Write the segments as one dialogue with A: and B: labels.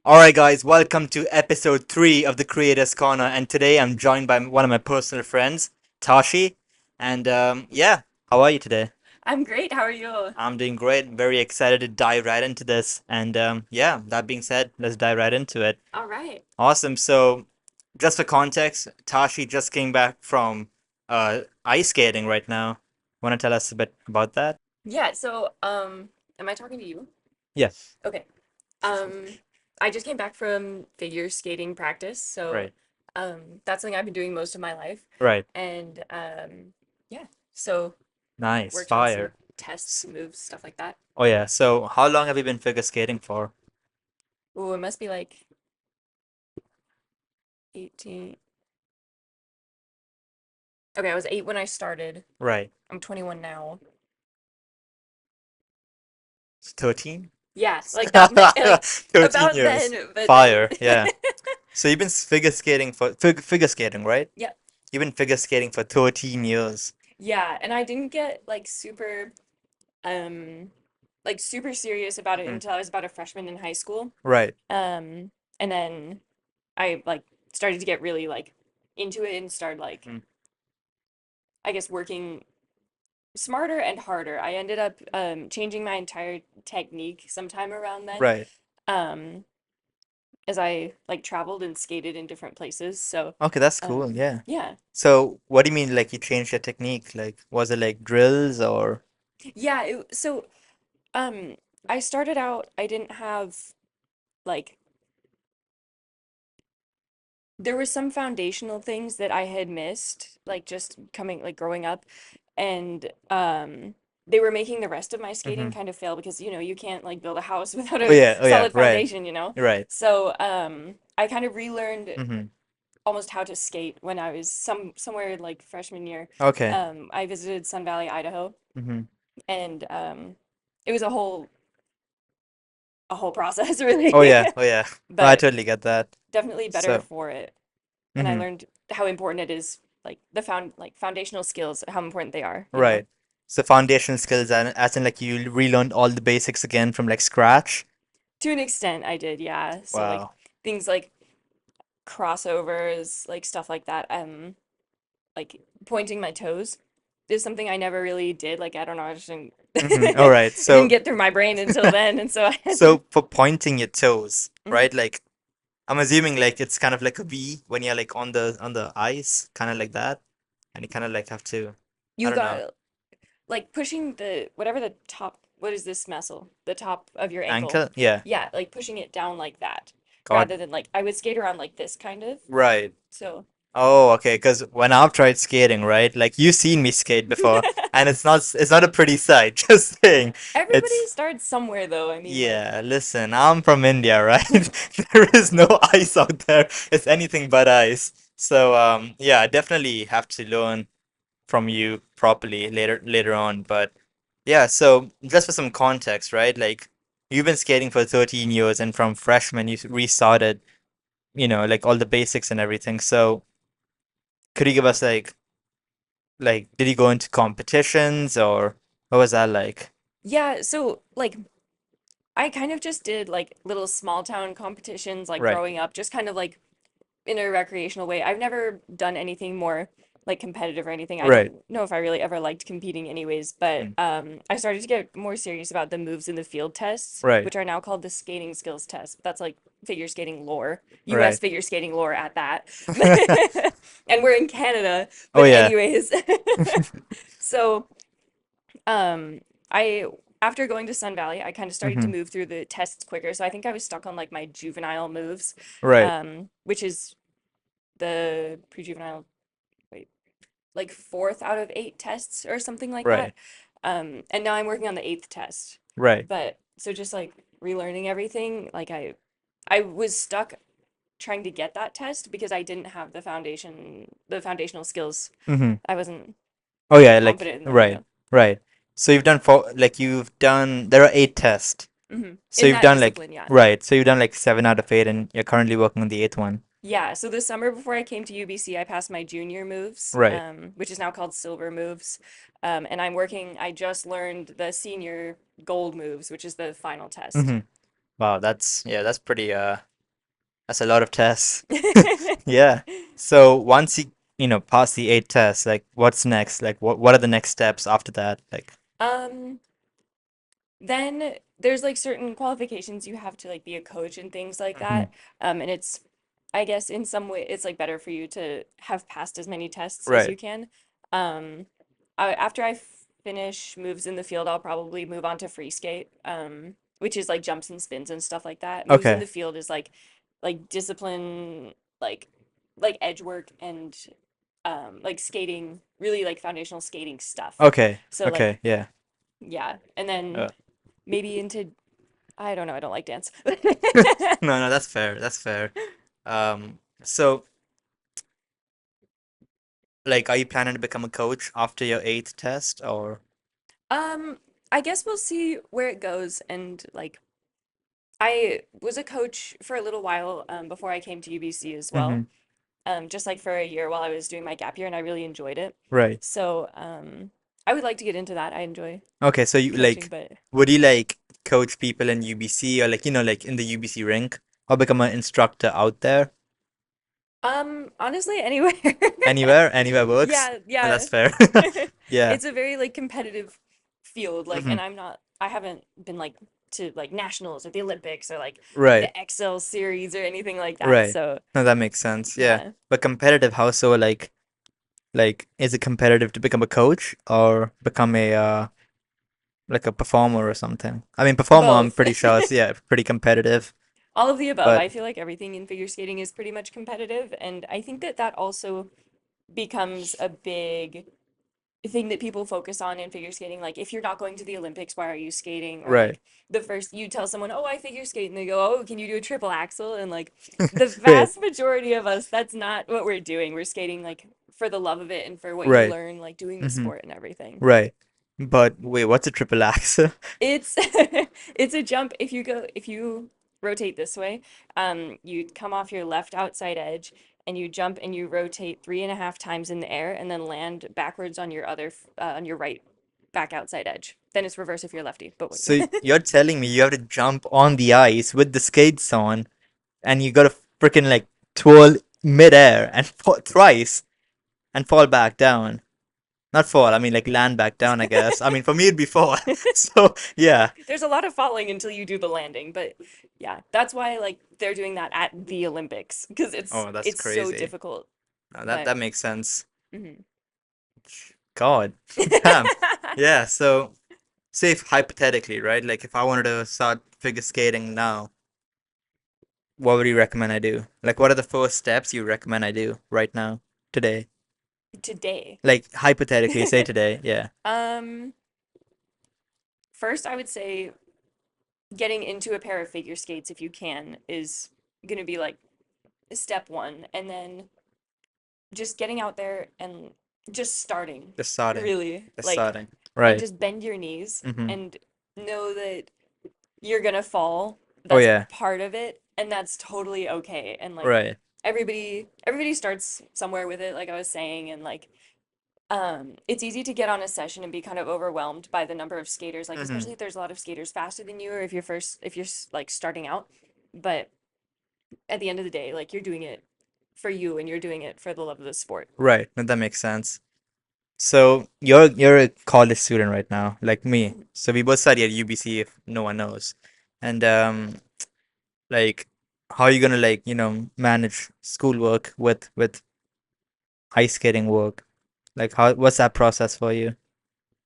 A: All right, guys, welcome to episode 3 of the Creators Corner. And today I'm joined by one of my personal friends, Tashi. And yeah, how are you today?
B: I'm great. How are you?
A: I'm doing great. Very excited to dive right into this. And yeah, that being said, let's dive right into it.
B: All right.
A: Awesome. So, just for context, Tashi just came back from ice skating right now. Want to tell us a bit about that?
B: Yeah, am I talking to you?
A: Yes.
B: Okay. Um, I just came back from figure skating practice, so
A: Right.
B: that's something I've been doing most of my life.
A: Right.
B: And yeah, so
A: Nice.
B: worked on some
A: Fire.
B: tests, moves, stuff like that.
A: Oh, yeah. So, how long have you been figure skating for?
B: Ooh, it must be like 18. Okay, I was 8 when I started.
A: Right.
B: I'm 21 now.
A: 13?
B: Yeah, like that,
A: 13
B: about
A: years.
B: then, but then.
A: Fire, yeah. So you've been figure skating, right?
B: Yeah.
A: You've been figure skating for 13 years.
B: Yeah, and I didn't get um like super serious about it
A: Mm.
B: until I was about a freshman in high school.
A: Right.
B: Um and then I like started to get really like into it and started like
A: Mm.
B: I guess working smarter and harder. I ended up changing my entire technique sometime around then.
A: Right.
B: Um as I like traveled and skated in different places. So
A: Okay, that's cool. Yeah.
B: yeah.
A: So what do you mean like you changed your technique? Like was it like drills or
B: Yeah, um I started out I didn't have like there were some foundational things that I had missed, like just coming, like growing up, and they were making the rest of my skating
A: hmm
B: kind of fail because you can't like build a house without
A: Oh
B: a
A: yeah, oh yeah,
B: solid
A: right.
B: foundation.
A: Right.
B: So I kind of relearned
A: hmm
B: almost how to skate when I was somewhere like freshman year.
A: Okay.
B: I visited Sun Valley, Idaho,
A: hmm
B: and it was a whole process really,
A: Oh yeah, oh yeah. No, I
B: but
A: totally get that.
B: definitely better
A: So,
B: for it. And I
A: hmm
B: learned how important it is, like foundational skills, how important they are.
A: right. So foundational skills and as in like you relearned all the basics again from like scratch.
B: To an extent, I did, yeah. So like
A: Wow.
B: things like crossovers, like stuff like that. Like pointing my toes is something I never really did. Like I don't know, I just didn't
A: All right.
B: it didn't get through my brain until then, and so I had to.
A: So for pointing your toes,
B: Mhm.
A: right? Like I'm assuming like it's kind of like a V when you're like on the ice, kind of like that, and you kind of like have to, I
B: You
A: don't know,
B: got like pushing the whatever the top. What is this muscle? The top of your ankle.
A: ankle. Yeah.
B: Yeah, like pushing it down like that,
A: God.
B: rather than like I would skate around like this kind of.
A: Right.
B: So.
A: Oh, okay. Because when I've tried skating, right? Like you've seen me skate before, and it's not a pretty sight. Just saying,
B: Everybody
A: it's
B: starts somewhere though. I mean, like,
A: yeah. Listen, I'm from India, right? There is no ice out there. It's anything but ice. So yeah, I definitely have to learn from you properly later on. But yeah, so just for some context, right? Like you've been skating for 13 years, and from freshman you restarted, like all the basics and everything. So could you give us like did you go into competitions or what was that like?
B: yeah, so like I kind of just did like little small town competitions like
A: Right.
B: growing up, just kind of like in a recreational way. I've never done anything more like competitive or anything. I
A: Right.
B: don't know if I really ever liked competing anyways, but
A: Mm.
B: I started to get more serious about the moves in the field tests,
A: Right.
B: which are now called the skating skills test. That's like figure skating lore, US
A: Right.
B: figure skating lore at that. And we're in Canada,
A: Oh
B: but
A: yeah.
B: anyways. So um, I after going to Sun Valley, I kind of started to
A: hmm
B: move through the tests quicker. So I think I was stuck on like my juvenile moves,
A: Right.
B: which is the pre-juvenile, wait, like fourth out of 8 tests or something like that.
A: Right.
B: And now I'm working on the eighth test.
A: Right.
B: But so just like relearning everything, like I was stuck trying to get that test because I didn't have the foundational skills.
A: hmm
B: I wasn't
A: Oh yeah, like
B: confident in them.
A: right. Right. So you've done there are 8 tests. So
B: In
A: you've
B: that
A: done like
B: discipline, yeah.
A: right. So you've done like 7 out of 8 and you're currently working on the eighth one.
B: Yeah, so this summer before I came to UBC, I passed my junior moves,
A: Right.
B: which is now called silver moves. And I just learned the senior gold moves, which is the final test.
A: hmm Wow, that's yeah, that's pretty That's a lot of tests. Yeah. So once you pass the 8 tests, like what's next? Like what are the next steps after that? Like,
B: Um, then there's like certain qualifications you have to like be a coach and things like
A: mhm.
B: that. And it's, I guess in some way it's like better for you to have passed as many tests as
A: Right.
B: you can. Um, after I finish moves in the field, I'll probably move on to free skate, which is like jumps and spins and stuff like that. Moves in
A: Okay.
B: the field is like discipline, like edge work and like skating, really like foundational skating stuff.
A: Okay.
B: So like
A: Okay. Yeah.
B: yeah, and then
A: Uh,
B: maybe into I don't know, I don't like dance.
A: no, no, that's fair. That's fair. So like, are you planning to become a coach after your 8th test or?
B: Um, I guess we'll see where it goes and like I was a coach for a little while before I came to UBC as well.
A: Hmm.
B: Just like for a year while I was doing my gap year and I really enjoyed it.
A: Right.
B: So, I would like to get into that. I enjoy
A: Okay, so you
B: coaching,
A: like,
B: but
A: would you like coach people in UBC or like, like in the UBC rink or become an instructor out there?
B: honestly anywhere.
A: Anywhere works.
B: Yeah,
A: And
B: yeah.
A: that's fair. Yeah.
B: It's a very like competitive field, like,
A: Hmm.
B: and I haven't been like to like nationals or the Olympics or like
A: Right.
B: the XL series or anything like that.
A: Right.
B: So
A: No, that makes sense. Yeah.
B: yeah,
A: But competitive, how so? Like, is it competitive to become a coach or become a like a performer or something? I mean, performer, I'm
B: both.
A: pretty sure is, yeah, pretty competitive.
B: All of the above.
A: But
B: I feel like everything in figure skating is pretty much competitive, and I think that that also becomes a big thing that people focus on in figure skating. Like, if you're not going to the Olympics, why are you skating? Or
A: right.
B: like the first you tell someone, "Oh, I figure skate," and they go, "Oh, can you do a triple axel?" And like the
A: Wait.
B: vast majority of us, that's not what we're doing. We're skating like for the love of it and for what you
A: Right.
B: learn, like doing the
A: Hmm.
B: sport and everything.
A: Right. But wait, what's a triple axe?
B: It's it's a jump if you rotate this way, you come off your left outside edge and you jump and you rotate 3.5 times in the air and then land backwards on your on your right back outside edge. Then it's reverse if you're lefty. But wait.
A: So you're telling me you have to jump on the ice with the skates on, and you gotta freaking like twirl midair and fall thrice and fall back down. Not fall, I mean like land back down, I guess. I mean for me it'd be fall. So yeah.
B: There's a lot of falling until you do the landing, but yeah, that's why like they're doing that at the Olympics because
A: Oh, that's
B: it's so
A: crazy.
B: difficult.
A: No, that
B: But
A: that makes sense.
B: mhm.
A: God. Damn. Yeah, so say if hypothetically, right? Like if I wanted to start figure skating now, what would you recommend I do? Like what are the first steps you recommend I do right now, today?
B: Today.
A: Like hypothetically, say today, yeah.
B: Um, First, I would say getting into a pair of figure skates if you can is going to be like step one. And then just getting out there and just starting,
A: Just starting.
B: really.
A: Just
B: Like,
A: starting.
B: and
A: Right.
B: just bend your knees
A: Mm-hmm.
B: and know that you're going to fall.
A: Oh
B: That's
A: yeah.
B: part of it. And that's totally okay. And like,
A: Right.
B: everybody starts somewhere with it, like I was saying. And like, it's easy to get on a session and be kind of overwhelmed by the number of skaters, like
A: Mm-hmm.
B: especially if there's a lot of skaters faster than you or if you're like starting out. But at the end of the day, like you're doing it for you and you're doing it for the love of the sport.
A: Right. No, that makes sense. So you're a college student right now, like me.
B: Mhm.
A: So we both study at UBC if no one knows. And like how are you gonna like, manage schoolwork with ice skating work? Like what's that process for you?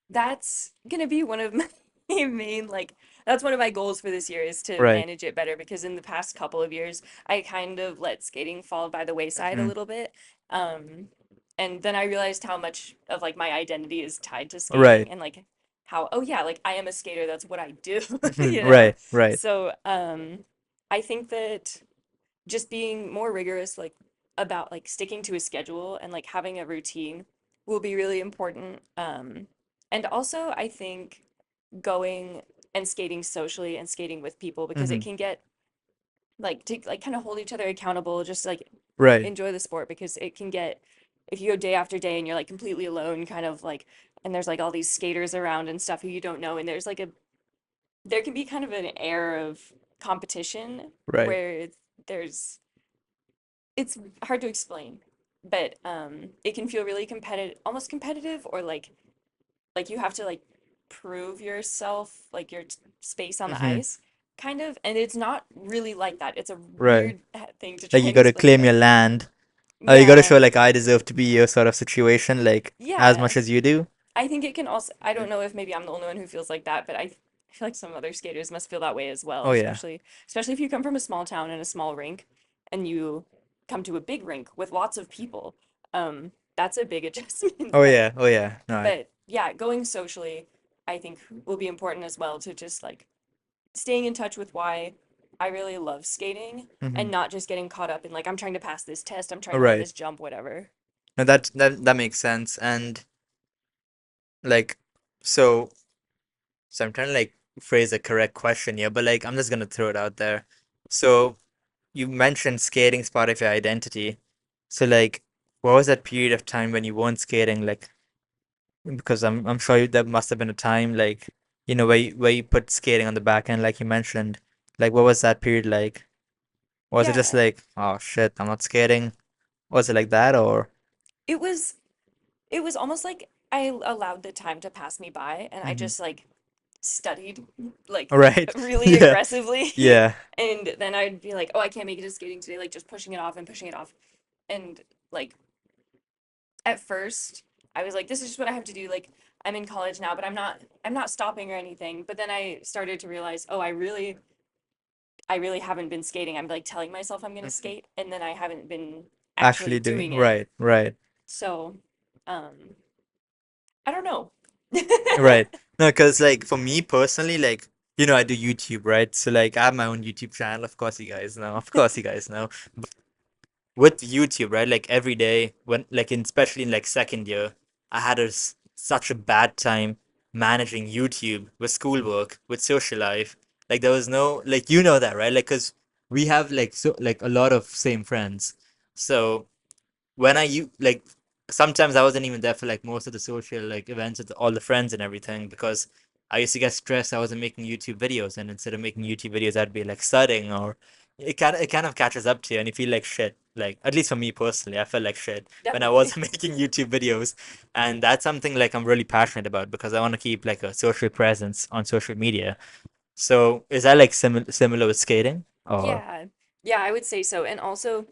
B: That's gonna be one of my main like that's one of my goals for this year is to
A: Right.
B: manage it better because in the past couple of years I kind of let skating fall by the wayside a
A: Hmm.
B: little bit. Um, and then I realized how much of like my identity is tied to
A: Right.
B: skating and like how oh yeah, like I am a skater, that's what I do,
A: Mhm.
B: you know?
A: Right. Right.
B: So, I think that just being more rigorous like about like sticking to a schedule and like having a routine will be really important. And also I think going and skating socially and skating with people because it
A: Hmm.
B: can get like to like kind of hold each other accountable, just like
A: Right.
B: enjoy the sport because it can get if you go day after day and you're like completely alone, kind of like and there's like all these skaters around and stuff who you don't know and there's like a there can be kind of an air of competition
A: Right.
B: where there's it's hard to explain, but it can feel really competitive, almost competitive, or like you have to like prove yourself, like your space on the
A: Hmm.
B: ice, kind of. And it's not really like that. It's a
A: Right.
B: weird thing to
A: Like
B: try
A: you
B: and
A: got to
B: explain,
A: claim
B: but
A: your land. You got to
B: yeah,
A: show like I deserve to be your sort of situation, like as
B: yeah.
A: much as you do.
B: I think it can also, I don't know if maybe I'm the only one who feels like that, but I feel like some other skaters must feel that way as well,
A: Oh yeah.
B: especially if you come from a small town and a small rink and you come to a big rink with lots of people. That's a big adjustment.
A: Oh yeah. Oh yeah. No.
B: But yeah, going socially, I think will be important as well to just like staying in touch with why I really love skating
A: Hmm.
B: and not just getting caught up in like I'm trying to pass this test, I'm trying
A: All
B: to land
A: right.
B: this jump, whatever.
A: No, that makes sense. And like, so so I'm trying to like phrase a correct question here, but like I'm just gonna throw it out there. So you mentioned skating's part of your identity. So like, what was that period of time when you weren't skating? Like, because I'm sure there must have been a time like, where you put skating on the back end, like you mentioned. Like, what was that period like? Was it just
B: Yeah,
A: like, oh shit, I'm not skating? Was it like that or?
B: it was it was almost like I allowed the time to pass me by and I
A: Hmm.
B: just like studied like
A: All right.
B: really
A: Yeah.
B: aggressively
A: Yeah.
B: and then I'd be like, "Oh, I can't make it to skating today," like just pushing it off and pushing it off. And like at first, I was like, "This is just what I have to do." Like I'm in college now, but I'm not stopping or anything. But then I started to realize, "Oh, I really haven't been skating. I'm like telling myself I'm gonna
A: Mhm.
B: skate, and then I haven't been actually
A: Actually doing
B: doing it."
A: right, right,
B: So, um, I don't know.
A: right. No, because like for me personally, like I do YouTube, right? So like I have my own YouTube channel. Of course, you guys know. Of course, you guys know. With YouTube, right? Like every day, when like especially in like second year, I had such a bad time managing YouTube with schoolwork, with social life. Like there was no like that, right? Like because we have like a lot of same friends, so when like sometimes I wasn't even there for like most of the social like events with all the friends and everything because I used to get stressed. I wasn't making YouTube videos, and instead of making YouTube videos, I'd be like studying, or it kind of catches up to you, and you feel like shit. Like at least for me personally, I felt like shit when I
B: Definitely.
A: wasn't making YouTube videos, and that's something like I'm really passionate about because I want to keep like a social presence on social media. So is that like similar with skating or
B: Yeah. Yeah, I would say so. And also,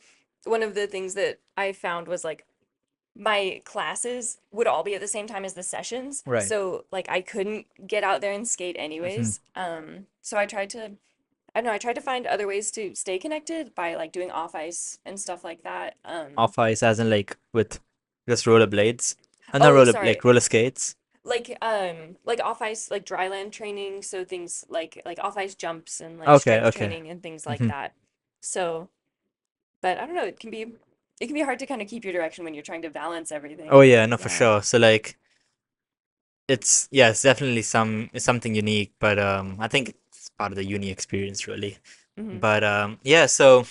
B: one of the things that I found was like my classes would all be at the same time as the sessions.
A: right?
B: So like I couldn't get out there and skate
A: Hmm.
B: anyways. So I don't know, I tried to find other ways to stay connected by like doing off ice and stuff like that.
A: Off ice, as in like with just rollerblades, and not
B: Oh, sorry.
A: roller skates.
B: Like off ice like dry land training, so things like off ice jumps and like
A: Okay,
B: strength
A: okay.
B: training and things like
A: Hmm.
B: that. So, but I don't know, it can be hard to kind of keep your direction when you're trying to balance
A: Oh
B: everything.
A: yeah, no, for
B: Yeah.
A: sure. So like, it's definitely it's something unique, but I think it's part of the uni experience, really.
B: Hmm.
A: But yeah. So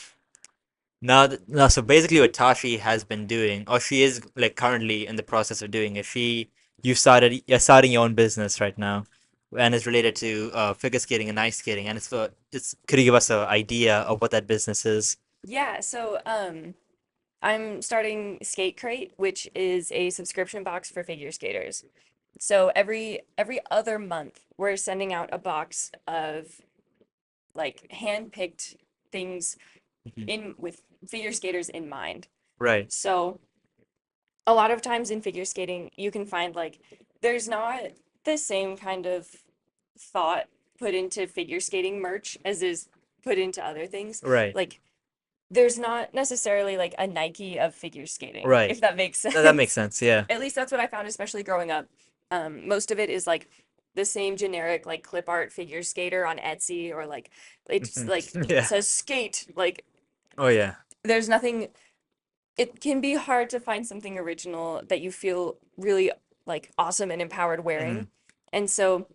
A: now, so basically, what Tashi has been doing, or she is like currently in the process of doing, is you're starting your own business right now, and it's related to figure skating and ice skating, and it's could you give us an idea of what that business is?
B: Yeah, so I'm starting Skate Crate, which is a subscription box for figure skaters. So every other month, we're sending out a box of like hand-picked things
A: Mhm.
B: in with figure skaters in mind.
A: Right.
B: So a lot of times in figure skating, you can find like there's not the same kind of thought put into figure skating merch as is put into other things.
A: Right.
B: Like there's not necessarily like a Nike of figure skating,
A: Right.
B: if that makes
A: No, that makes
B: sense.
A: sense. Yeah.
B: At least that's what I found, especially growing up. Most of it is like the same generic like clip art figure skater on Etsy or like it's
A: Mhm.
B: like
A: Yeah.
B: says skate. Like
A: Oh yeah.
B: there's nothing. It can be hard to find something original that you feel really like awesome and empowered
A: Hmm.
B: wearing. And so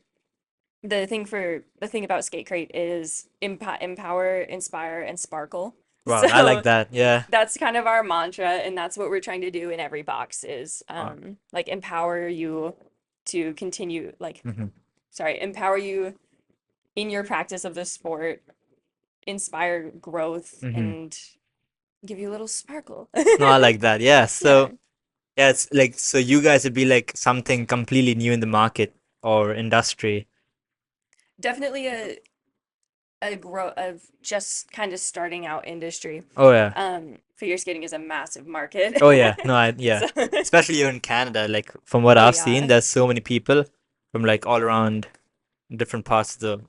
B: the thing about Skate Crate is empower, inspire, and sparkle.
A: Wow, I like
B: So
A: that. Yeah.
B: that's kind of our mantra, and that's what we're trying to do in every box is
A: Uh,
B: like empower you to continue like
A: mhm.
B: sorry, empower you in your practice of the sport, inspire growth
A: Hmm.
B: and give you a little sparkle.
A: No, I like that. Yeah.
B: Yeah,
A: So yeah, it's like so you guys would be like something completely new in the market or industry.
B: definitely a grow of just kind of starting out industry.
A: Oh yeah.
B: Figure skating is a massive market.
A: Oh yeah. No, I yeah.
B: So,
A: Especially here in Canada, like from what
B: oh
A: I've seen,
B: yeah.
A: there's so many people from like all around different parts of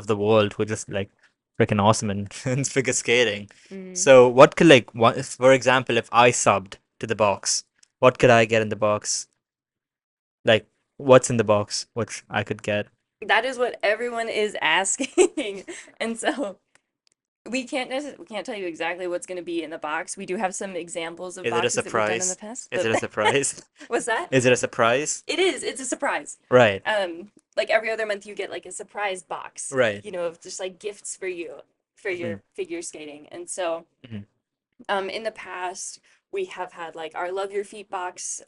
A: the world who are just like freaking awesome in figure skating.
B: Mm.
A: So what could like what if, for example, if I subbed to the box, what could I get in the box? Like what's in the box, which I could get?
B: That is what everyone is asking. And so we can't tell you exactly what's going to be in the box. We do have some examples of
A: Is it a
B: boxes that we've done in the
A: surprise?
B: past,
A: Is
B: but
A: it a surprise?
B: what's that?
A: Is it a surprise?
B: It is. It's a surprise.
A: Right.
B: Like every other month you get like a surprise box,
A: Right.
B: of just like gifts for you for
A: Hmm.
B: your figure skating. And so
A: Hmm.
B: in the past, we have had like our Love Your Feet box.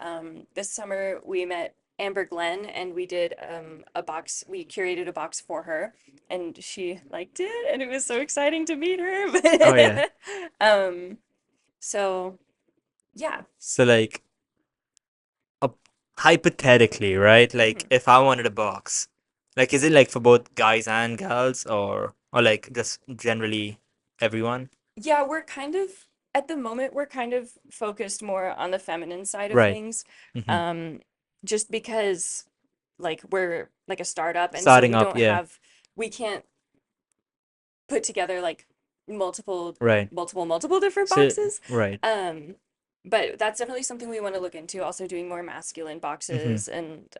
B: This summer, we met Amber Glenn and we did a box. We curated a box for her, and she liked it, and it was so exciting to meet
A: Oh yeah.
B: her. um, so yeah.
A: So like uh, hypothetically, right? Like
B: Mhm.
A: if I wanted a box, like is it like for both guys and girls or like just generally everyone?
B: Yeah, we're kind of at the moment we're kind of focused more on the feminine side of
A: Right.
B: things.
A: Hmm.
B: Um, just because like we're like a startup, and so
A: Starting
B: we
A: up,
B: don't
A: yeah.
B: have we can't put together like multiple
A: Right.
B: multiple different
A: So
B: boxes.
A: right.
B: Um, but that's definitely something we want to look into, also doing more masculine
A: Hmm.
B: boxes. And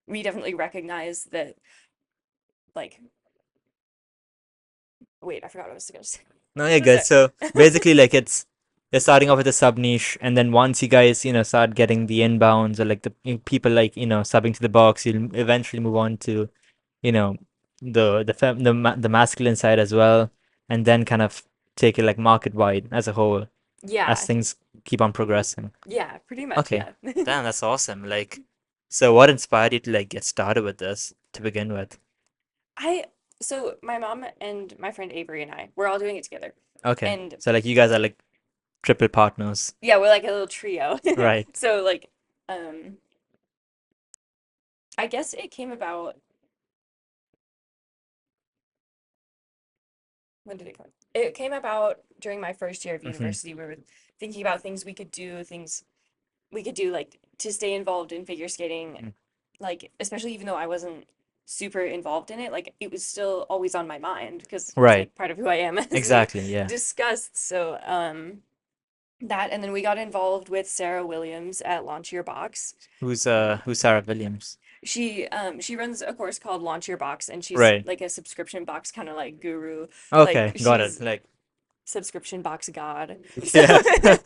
B: we definitely recognize that, like, wait, I forgot what I was gonna say.
A: No, yeah,
B: So
A: good.
B: sorry.
A: So basically, like you're starting off with a sub niche, and then once you guys, start getting the inbounds or like the people like subbing to the box, you'll eventually move on to, you know, the masculine side as well, and then kind of take it like market wide as a whole as
B: Yeah,
A: things keep on progressing.
B: yeah, pretty much,
A: Okay,
B: yeah.
A: damn, that's awesome. Like, so what inspired you to like get started with this to begin with?
B: I so my mom and my friend Avery and I, we're all doing it together.
A: Okay,
B: And
A: so like you guys are like triple partners,
B: yeah, we're like a little trio.
A: right?
B: So like um I guess it came about, when did it come? It came about during my first year of
A: Mm-hmm.
B: university. We were thinking about things we could do, things we could do like to stay involved in figure skating, like especially even though I wasn't super involved in it, like it was still always on my mind because it's
A: Right.
B: like part of who I am, as we've
A: Exactly. Yeah.
B: discussed. So that, and then we got involved with Sarah Williams at Launch Your Box.
A: Who's Sarah Williams?
B: She runs a course called Launch Your Box, and she's
A: Right.
B: like a subscription box kind of like guru. Like
A: Okay, got it.
B: she's
A: Like,
B: subscription box god. So
A: yeah.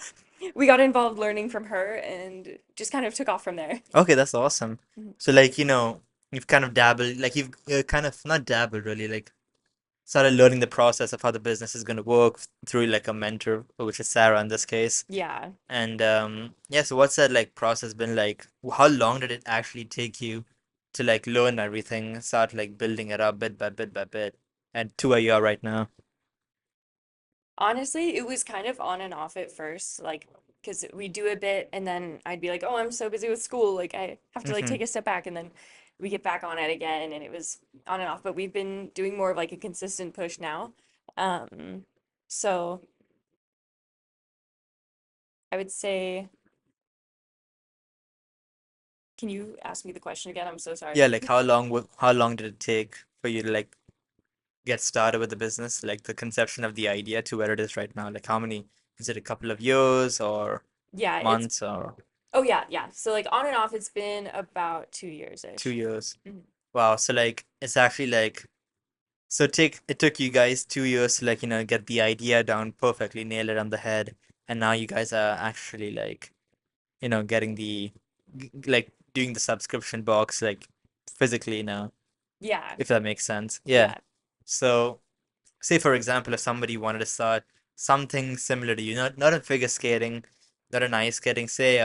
B: we got involved learning from her and just kind of took off from there.
A: Okay, that's awesome.
B: Mhm.
A: So like, you've kind of dabbled, like you've kind of not dabbled really, like started learning the process of how the business is going to work through like a mentor, which is Sarah in this case.
B: Yeah.
A: And yeah, so what's that like process been like? How long did it actually take you to like learn everything, start like building it up bit by bit by bit, and to where you are right now?
B: Honestly, it was kind of on and off at first, like because we do a bit and then I'd be like, "Oh, I'm so busy with school, like I have to like
A: Mm-hmm.
B: take a step back," and then we get back on it again, and it was on and off, but we've been doing more of like a consistent push now. Um, so I would say, can you ask me the question again? I'm so sorry.
A: Yeah, like how long did it take for you to like get started with the business, like the conception of the idea to where it is right now? Like how many, is it a couple of years or
B: Yeah, it's
A: months or
B: oh yeah, yeah. So like on and off, it's been about 2 years
A: two
B: ish.
A: years?
B: Mhm.
A: Wow, so like it's actually like so take it took you guys 2 years to like, get the idea down perfectly, nail it on the head, and now you guys are actually like, getting like doing the subscription box like physically now,
B: Yeah,
A: if that makes sense. Yeah.
B: yeah.
A: So say for example, if somebody wanted to start something similar to you, not in figure skating, not in ice skating, say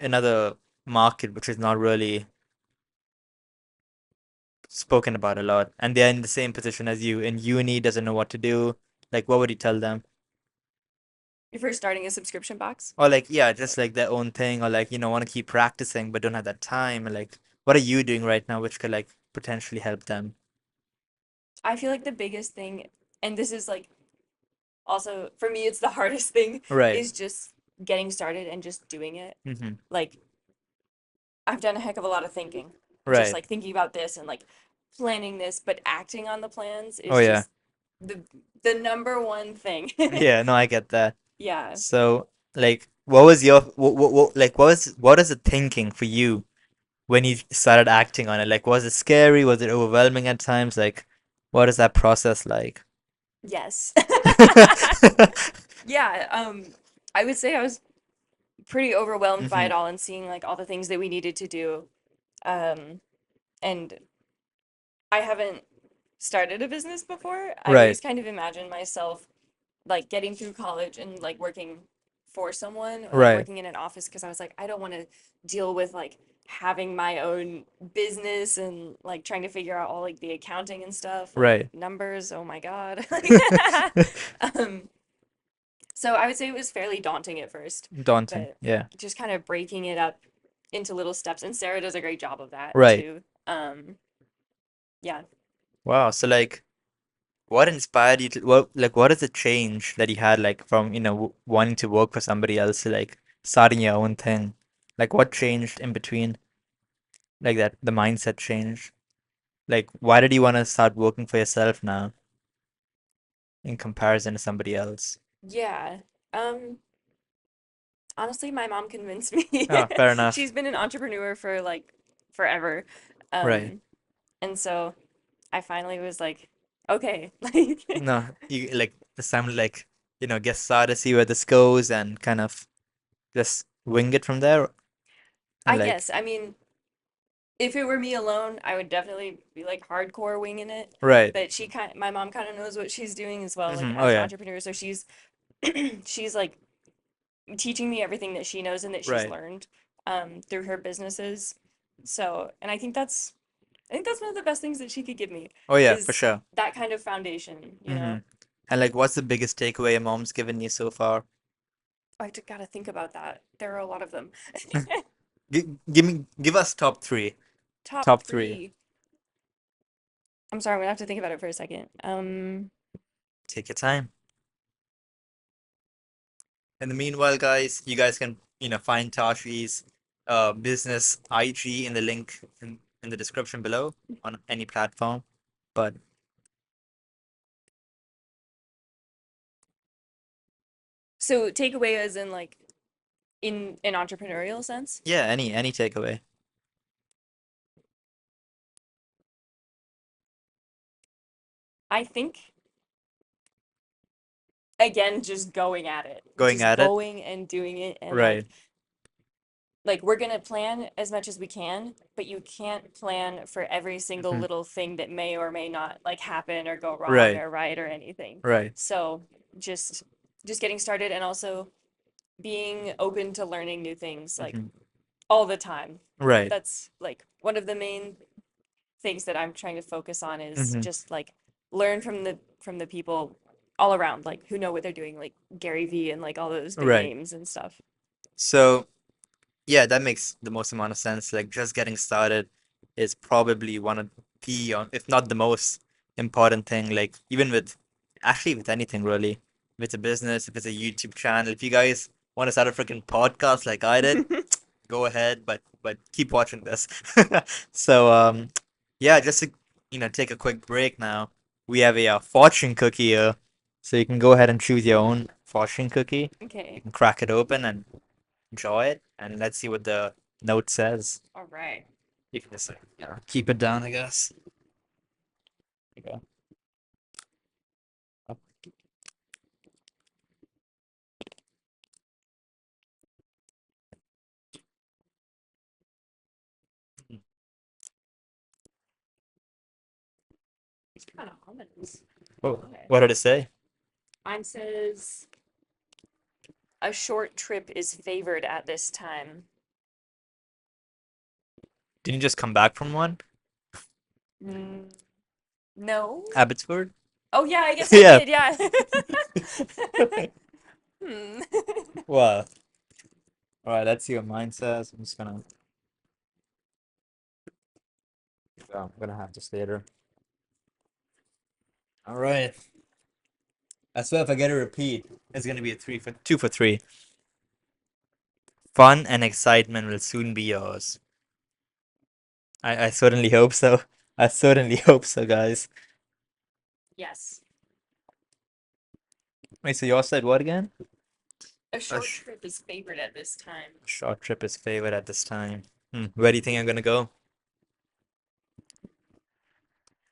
A: another market which is not really spoken about a lot, and they're in the same position as you in uni, doesn't know what to do, Like, what would you tell them?
B: If we're starting a subscription box,
A: Or like, yeah, just like their own thing, or like, want to keep practicing but don't have that time. And like, what are you doing right now which could like potentially help them?
B: I feel like the biggest thing, and this is like also for me, it's the hardest thing,
A: Right.
B: is just getting started and just doing it.
A: Mm-hmm.
B: Like, I've done a heck of a lot of thinking, just
A: Right.
B: like thinking about this and like planning this, but acting on the plans
A: Oh
B: is
A: yeah.
B: just the the number one thing.
A: Yeah, no, I get that.
B: Yeah.
A: So, like, what was your what is the thinking for you when you started acting on it? Like, was it scary? Was it overwhelming at times? Like, what is that process like?
B: Yes. Yeah, I would say I was pretty overwhelmed by
A: Hmm.
B: it all and seeing like all the things that we needed to do. Um, and I haven't started a business before. I
A: Right.
B: always kind of imagined myself like getting through college and like working for someone or like
A: Right.
B: working in an office because I was like, I don't want to deal with like having my own business and like trying to figure out all like the accounting and stuff, like
A: Right.
B: numbers. Oh my God. Um, so I would say it was fairly daunting at first,
A: Daunting.
B: but
A: Yeah.
B: just kind of breaking it up into little steps. And Sarah does a great job of that
A: Right.
B: too. Yeah.
A: Wow. So like, what inspired you to what is the change that you had like from wanting to work for somebody else to like starting your own thing? Like, what changed in between? Like that, the mindset changed. Like, why did you want to start working for yourself now in comparison to somebody else?
B: Yeah. Um, Honestly, my mom convinced me.
A: Oh, fair enough.
B: She's been an entrepreneur for like forever.
A: Right.
B: Um, and so I finally was like, okay, like
A: No, you like this time like get started, see where this goes, and kind of just wing it from there. And
B: I
A: like,
B: guess, I mean, if it were me alone, I would definitely be like hardcore winging it.
A: right.
B: But my mom kind of knows what she's doing as well, like
A: Hmm. Oh
B: as an
A: yeah.
B: entrepreneur. So she's like teaching me everything that she knows and that she's
A: Right.
B: learned through her businesses. So, and I think that's one of the best things that she could give me
A: Oh yeah, for
B: is
A: sure.
B: that kind of foundation, you
A: Hmm.
B: know.
A: And like, what's the biggest takeaway your mom's given you so far?
B: Gotta think about that. There are a lot of them.
A: Give us top three.
B: Top
A: Top three.
B: three. I'm sorry, I'm gonna have to think about it for a second.
A: Take your time. In the meanwhile, guys, you guys can, find Tashi's business IG in the link in the description below on any platform. But
B: so takeaway as in like in an entrepreneurial sense.
A: yeah, any takeaway.
B: I think again, just going at it,
A: Going
B: just
A: at it.
B: going and doing it, and
A: Right.
B: like we're gonna plan as much as we can, but you can't plan for every single
A: Hmm.
B: little thing that may or may not like happen or go wrong
A: Right.
B: or right or anything.
A: Right.
B: So just just getting started and also being open to learning new things like
A: Hmm.
B: all the time.
A: Right.
B: That's like one of the main things that I'm trying to focus on is
A: Hmm.
B: just like learn from the people all around, like who know what they're doing, like Gary V and like all those big
A: Right.
B: names and stuff.
A: So yeah, that makes the most amount of sense. Like just getting started is probably one of the, if not the most important thing. Like even actually with anything really, if it's a business, if it's a YouTube channel, if you guys want to start a freaking podcast like I did, go ahead. But keep watching this. So yeah, just to take a quick break now. We have a fortune cookie here, so you can go ahead and choose your own fortune cookie. You
B: Okay.
A: can crack it open and enjoy it, and let's see what the note says.
B: All right.
A: You can just keep it down, I guess. There you go.
B: It's kind of ominous.
A: Oh,
B: Okay.
A: what did it say?
B: Mine says a short trip is favored at this time.
A: Didn't you just come back from one?
B: Mm, no.
A: Abbotsford?
B: Oh yeah, I guess I
A: Yeah.
B: did. Yeah. Hmm.
A: Well, all right. Let's see what mine says. I'm gonna have this later. All right. I swear, if I get a repeat, it's gonna be a three for two for three. Fun and excitement will soon be yours. I certainly hope so. I certainly hope so, guys.
B: Yes.
A: Wait, so yours said what again?
B: A
A: A
B: short trip is favorite at this time.
A: short trip is favored at this time. Where do you think I'm gonna go?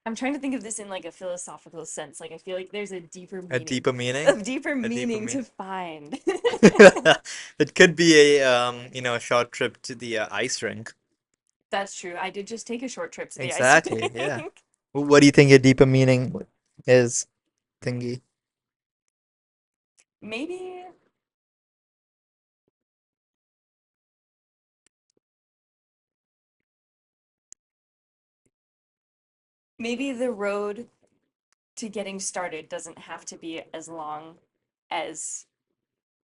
B: I'm trying to think of this in like a philosophical sense. Like I feel like there's
A: A deeper meaning?
B: a deeper
A: A deeper
B: meaning
A: meaning?
B: to find.
A: It could be a short trip to the ice rink.
B: That's true. I did just take a short trip to the ice
A: Exactly, yeah.
B: rink.
A: What do you think a deeper meaning is, thingy?
B: Maybe maybe the road to getting started doesn't have to be as long as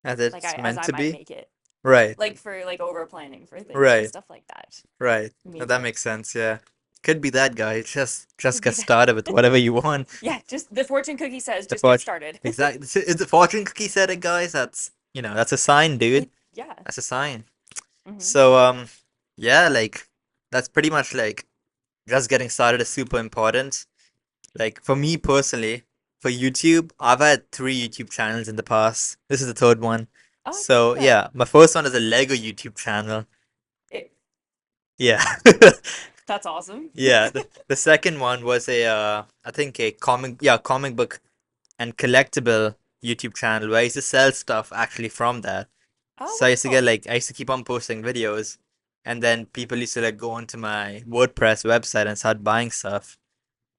A: As
B: like
A: it's
B: as
A: meant
B: I
A: to
B: might
A: be?
B: make it.
A: Right,
B: Like for like over planning for things and
A: right,
B: stuff like that.
A: right. Now that
B: Maybe.
A: makes sense, yeah. Could be that guy. Just
B: Could be
A: get
B: that.
A: started with whatever you want.
B: Yeah, just the fortune cookie says
A: The
B: just get
A: fortune,
B: started.
A: exactly. Is the fortune cookie said it, guys? That's a sign, dude.
B: It yeah.
A: That's a sign.
B: Hmm.
A: So, yeah, like, that's pretty much like just getting started is super important. Like, for me personally, for YouTube, I've had three YouTube channels in the past. This is the third one.
B: Oh, I didn't
A: So,
B: know that.
A: yeah, my first one is a Lego YouTube channel.
B: It,
A: Yeah.
B: that's awesome.
A: Yeah, the second one was I think a comic book and collectible YouTube channel where I used to sell stuff actually from that. So
B: Oh, wow.
A: I used to keep on posting videos, and then people used to like go onto my WordPress website and start buying stuff.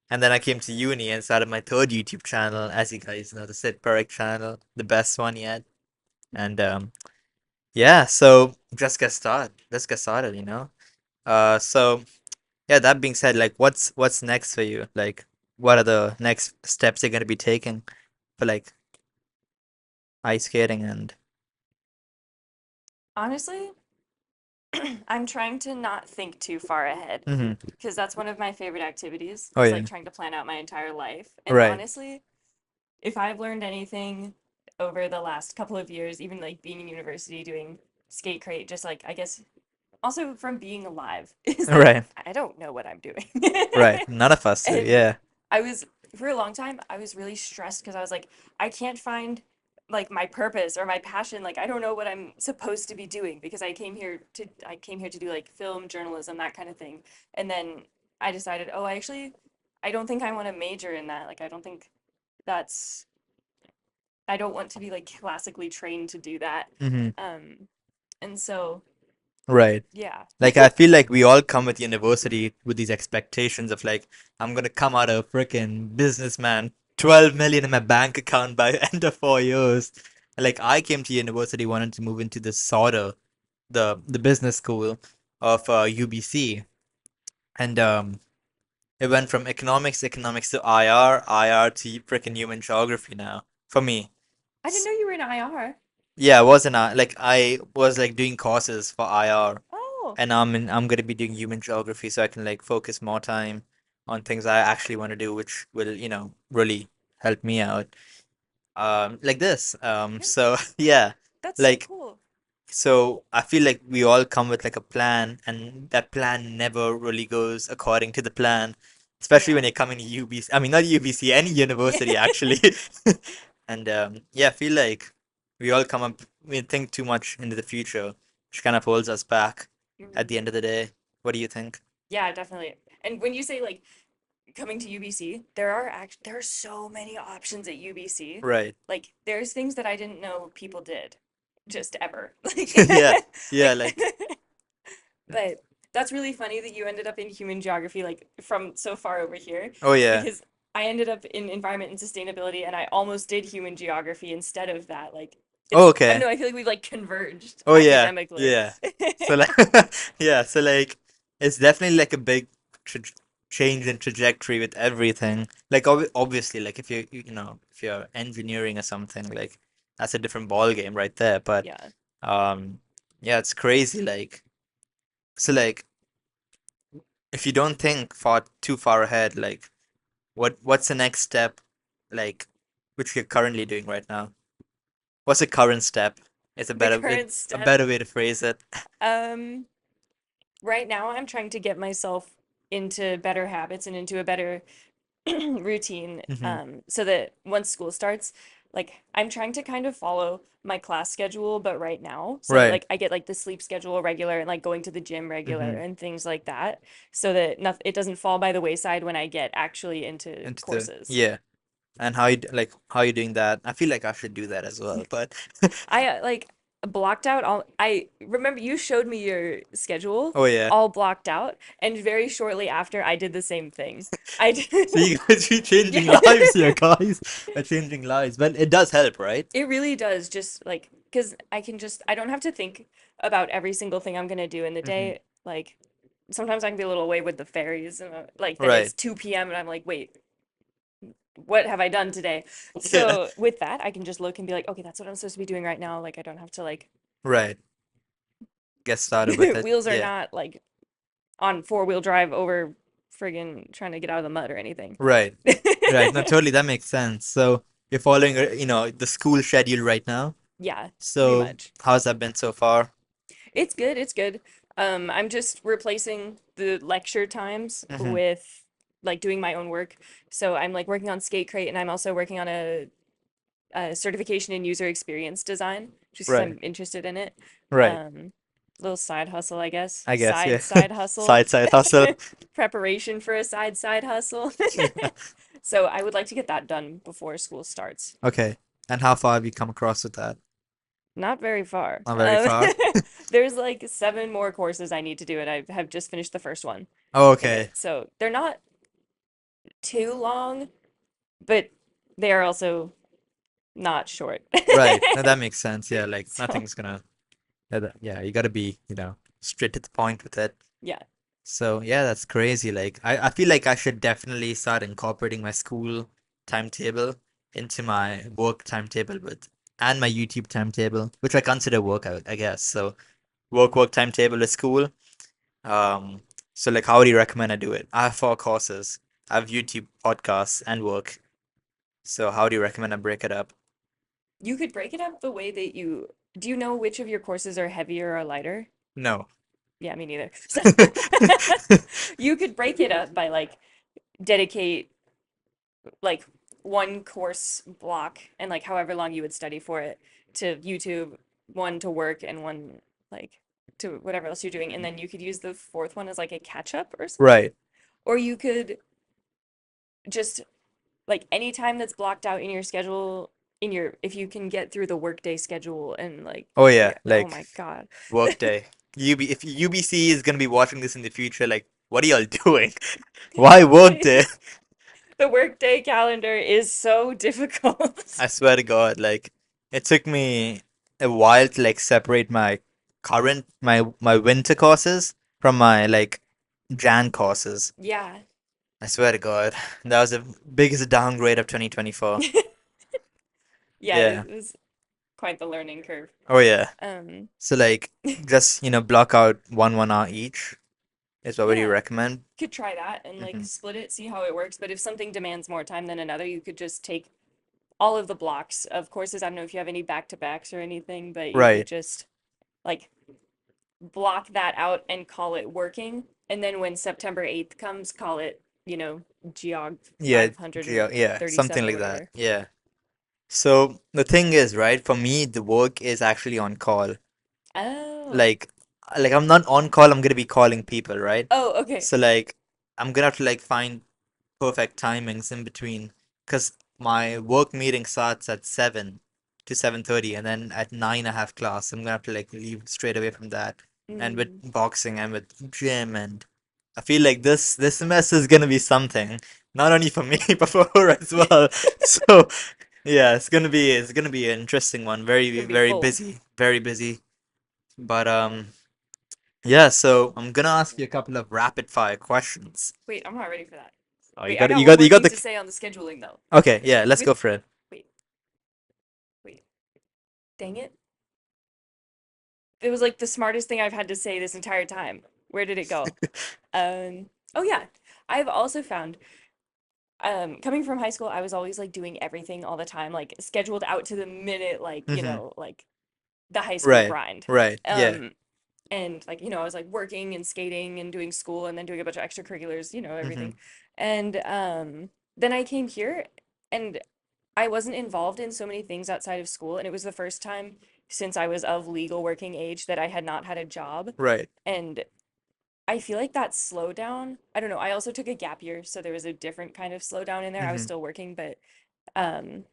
A: And then I came to uni and started my third YouTube channel, as you guys know, the Sid Parikh channel, the best one yet. And yeah, so just get started. Let's get started. So yeah, that being said, like what's next for you? Like what are the next steps you're gonna be taking for like ice skating and
B: Honestly, I'm trying to not think too far ahead
A: mm-hmm.
B: because that's one of my favorite activities
A: Oh
B: is
A: yeah.
B: like trying to plan out my entire life. And
A: Right.
B: honestly, if I've learned anything over the last couple of years, even like being in university doing skate crate, just like I guess also from being alive, is that
A: Right.
B: I don't know what I'm doing.
A: Right. None of us do,
B: And
A: yeah.
B: I was, for a long time, I was really stressed because I was like, I can't find like my purpose or my passion. Like, I don't know what I'm supposed to be doing because I came here to do like film journalism, that kind of thing. And then I decided, oh, I don't think I want to major in that. Like, I don't think that's, I don't want to be like classically trained to do that.
A: Mm-hmm.
B: Um, and so,
A: Right.
B: yeah.
A: Like I feel like we all come with university with these expectations of like I'm gonna come out a freaking businessman, 12 million in my bank account by end of 4 years. Like I came to university wanting to move into the SOTA, the business school of UBC, and it went from economics to IR to freaking human geography now for me.
B: I didn't know you were in IR.
A: Yeah, I wasn't like I was like doing courses for IR,
B: Oh,
A: and I'm gonna be doing human geography so I can like focus more time on things I actually want to do, which will really help me out. Like this.
B: yeah,
A: So yeah,
B: that's so
A: like
B: cool.
A: so I feel like we all come with like a plan, and that plan never really goes according to the plan, especially when
B: Yeah.
A: you're coming to UBC. I mean, not UBC, any
B: Yeah.
A: university actually. And yeah, I feel like we think too much into the future, which kind of holds us back at
B: Mhm.
A: the end of the day. What do you think?
B: Yeah, definitely. And when you say like coming to UBC, there are so many options at UBC.
A: Right.
B: Like there's things that I didn't know people did just ever.
A: Yeah. Yeah.
B: Like
A: Like.
B: but that's really funny that you ended up in human geography like from so far over here
A: Oh yeah.
B: because I ended up in environment and sustainability and I almost did human geography instead of that. Like
A: Oh,
B: I don't
A: okay.
B: know, I feel like we've like converged
A: Oh yeah.
B: academically.
A: Yeah. So like yeah. So like it's definitely like a big. change in trajectory with everything. Like obviously, like if you know if you're engineering or something, like that's a different ball game right there. But
B: Yeah.
A: um, yeah, it's crazy. Like so, like if you don't think too far ahead, like what's the next step, like which you're currently doing right now? What's the current step? It's
B: The current
A: a
B: step.
A: better way to phrase it.
B: Um, right now I'm trying to get myself into better habits and into a better routine,
A: Hmm.
B: so that once school starts, like I'm trying to kind of follow my class schedule, but right now, so that
A: Right.
B: like I get like the sleep schedule regular and like going to the gym regular
A: Hmm.
B: and things like that, so that nothing it doesn't fall by the wayside when I get actually into
A: Into the
B: courses.
A: yeah. And how you doing that? I feel like I should do that as well, but
B: I like blocked out all. I remember you showed me your schedule
A: oh yeah.
B: all blocked out, and very shortly after, I did the same thing. I did,
A: So you guys are changing
B: yeah.
A: lives here, guys. Are changing lives. But it does help, right?
B: It really does just like because I don't have to think about every single thing I'm gonna do in the
A: Hmm.
B: day. Like sometimes I can be a little away with the fairies, and like then
A: Right.
B: it's 2 p.m. and I'm like, wait, what have I done today?
A: Yeah.
B: So with that, I can just look and be like, okay, that's what I'm supposed to be doing right now. Like I don't have to like
A: Right. Get started with it.
B: wheels are
A: Yeah.
B: not like on four-wheel drive over friggin' trying to get out of the mud or anything.
A: Right. Right. No, totally. That makes sense. So you're following, the school schedule right now.
B: Yeah, pretty
A: So
B: much.
A: how's that been so far?
B: It's good, it's good. I'm just replacing the lecture times
A: Hmm.
B: with like doing my own work. So I'm like working on Skate Crate and I'm also working on a certification in user experience design, just because
A: Right.
B: I'm interested in it.
A: Right.
B: Um, Little side hustle, I guess.
A: I guess, yeah.
B: Side hustle.
A: Side hustle.
B: Preparation for a side hustle.
A: Yeah.
B: So I would like to get that done before school starts.
A: Okay. And how far have you come across with that?
B: Not very far.
A: Not very far.
B: There's like 7 more courses I need to do, and I have just finished the first one
A: Oh,
B: in
A: okay.
B: it. So they're not too long, but they are also not short.
A: Right. No, that makes sense. Yeah, like
B: So
A: nothing's gonna. Yeah, you gotta be, straight to the point with it.
B: yeah,
A: So yeah, that's crazy. Like I feel like I should definitely start incorporating my school timetable into my work timetable and my YouTube timetable, which I consider workout, I guess. So work timetable with school. Um, so like how do you recommend I do it? I have 4 courses. I have YouTube podcasts and work. So how do you recommend I break it up?
B: you could break it up the way that you do. You know which of your courses are heavier or lighter?
A: No.
B: Yeah, me neither. So you could break it up by like dedicate like one course block and like however long you would study for it to YouTube, one to work, and one like to whatever else you're doing. And then you could use the fourth one as like a catch up or something.
A: Right.
B: Or you could just like any time that's blocked out in your schedule in your if you can get through the workday schedule and like
A: Oh yeah,
B: yeah, oh
A: like
B: my God.
A: workday. If UBC is gonna be watching this in the future, like what are y'all doing? Why workday?
B: The workday calendar is so difficult.
A: I swear to God, like it took me a while to like separate my winter courses from my like Jan courses.
B: Yeah.
A: I swear to God, that was the biggest downgrade of 2024.
B: Yeah,
A: Yeah.
B: it was quite the learning curve.
A: Oh yeah.
B: Um,
A: So like just block out 1 hour each is what would you
B: yeah,
A: recommend?
B: could try that and like
A: Hmm.
B: split it, see how it works. But if something demands more time than another, you could just take all of the blocks of courses. I don't know if you have any back-to-backs or anything, but you could
A: Right.
B: just like block that out and call it working. And then when September 8th comes, call it, Geog
A: Yeah. Yeah. Something
B: 537 or
A: like that.
B: whatever.
A: Yeah. So the thing is, right, for me, the work is actually on call.
B: Oh.
A: Like, I'm not on call, I'm gonna be calling people, right?
B: Oh, okay.
A: So like, I'm gonna have to like find perfect timings in between, because my work meeting starts at 7 to 7:30, and then at 9 I have class. I'm gonna have to like leave straight away from that, and with
B: Mm,
A: boxing and with gym, and I feel like this semester is gonna be something, not only for me but for her as well. So yeah, it's gonna be an interesting one. Very
B: gonna be
A: very
B: full.
A: busy, very busy. But Yeah, so I'm gonna ask you a couple of rapid fire questions.
B: Wait, I'm not ready for that.
A: Oh,
B: Wait, I got
A: you
B: one
A: got
B: more
A: you got
B: thing to
A: the.
B: say on the scheduling though.
A: Okay, yeah, let's
B: With
A: go for it.
B: wait, wait, dang it. It was like the smartest thing I've had to say this entire time. Where did it go? Oh yeah. I've also found coming from high school, I was always like doing everything all the time, like scheduled out to the minute, like,
A: Mm-hmm.
B: like the high school
A: Right,
B: grind.
A: right, yeah.
B: Um, and like, I was like working and skating and doing school and then doing a bunch of extracurriculars,
A: Mm-hmm.
B: everything. And then I came here and I wasn't involved in so many things outside of school, and it was the first time since I was of legal working age that I had not had a job.
A: Right.
B: And I feel like that slowdown, I don't know, I also took a gap year, so there was a different kind of slowdown in there. I was
A: Mm-hmm.
B: still working, but um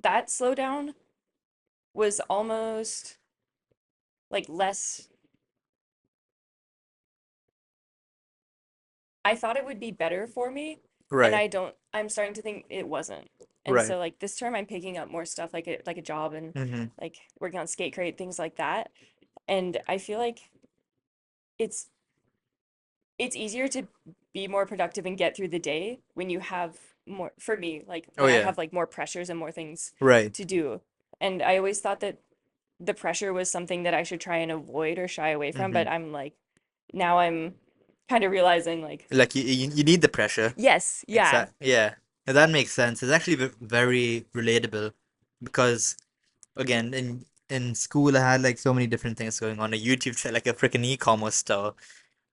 B: that slowdown was almost like less. I thought it would be better for me, and
A: Right,
B: I'm starting to think it wasn't. And
A: right.
B: so like this term I'm picking up more stuff like a job and
A: Mm-hmm.
B: like working on skate crate, things like that. And I feel like it's it's easier to be more productive and get through the day when you have more, for me, like
A: Oh
B: when I
A: yeah.
B: have like more pressures and more things
A: Right.
B: to do. And I always thought that the pressure was something that I should try and avoid or shy away from,
A: Mm-hmm.
B: but I'm like now I'm kind of realizing like
A: Like you need the pressure.
B: yes, yeah.
A: Exact. Yeah. Now that makes sense. It's actually very relatable because again in school I had like so many different things going on. A YouTube channel, like a freaking e-commerce store.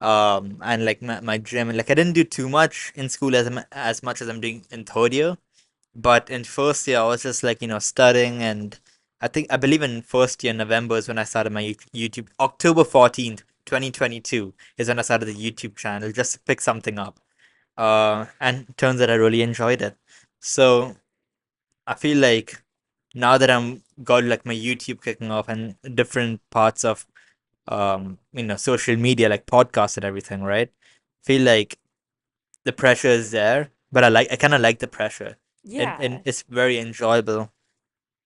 A: And like my gym. And like I didn't do too much in school as much as I'm doing in third year. But in first year, I was just like, studying. And I believe in first year, November is when I started my YouTube. October 14th, 2022 is when I started the YouTube channel just to pick something up. And it turns out I really enjoyed it. So I feel like now that I'm got like my YouTube kicking off and different parts of social media like podcasts and everything, right? Feel like the pressure is there, but I kind of like the pressure. And
B: Yeah.
A: it's very enjoyable,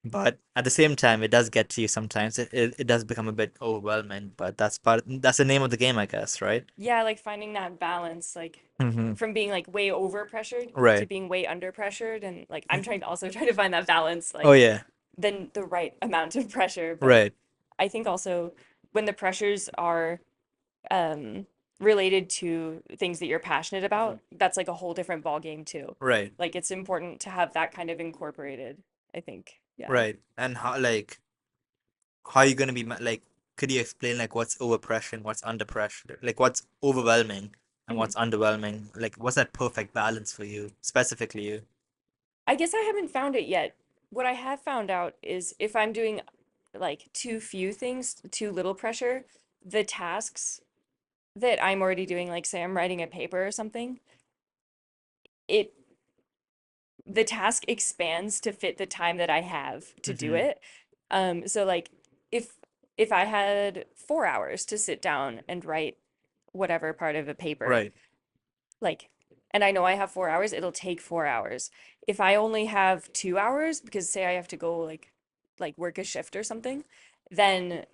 A: but at the same time it does get to you sometimes. It does become a bit overwhelming, but that's the name of the game, I guess, right?
B: Yeah, like finding that balance, like
A: Mm-hmm.
B: from being like way over pressured to
A: Right.
B: being way under pressured. And like I'm trying to also try to find that balance,
A: Oh
B: like
A: yeah.
B: then the right amount of pressure. But
A: Right.
B: I think also when the pressures are um related to things that you're passionate about, that's like a whole different ball game too.
A: Right.
B: Like it's important to have that kind of incorporated, I think. Yeah.
A: Right. And how are you gonna be like? Could you explain like what's overpressure and what's under pressure? Like what's overwhelming and
B: Mhm.
A: what's underwhelming? Like what's that perfect balance for you, specifically you?
B: I guess I haven't found it yet. What I have found out is if I'm doing like too few things, too little pressure, the tasks that I'm already doing, like say I'm writing a paper or something, it the task expands to fit the time that I have to do
A: Mm-hmm.
B: it. So like if if I had 4 hours to sit down and write whatever part of a paper,
A: Right.
B: like, and I know I have 4 hours, it'll take 4 hours. If I only have 2 hours, because say I have to go like work a shift or something, then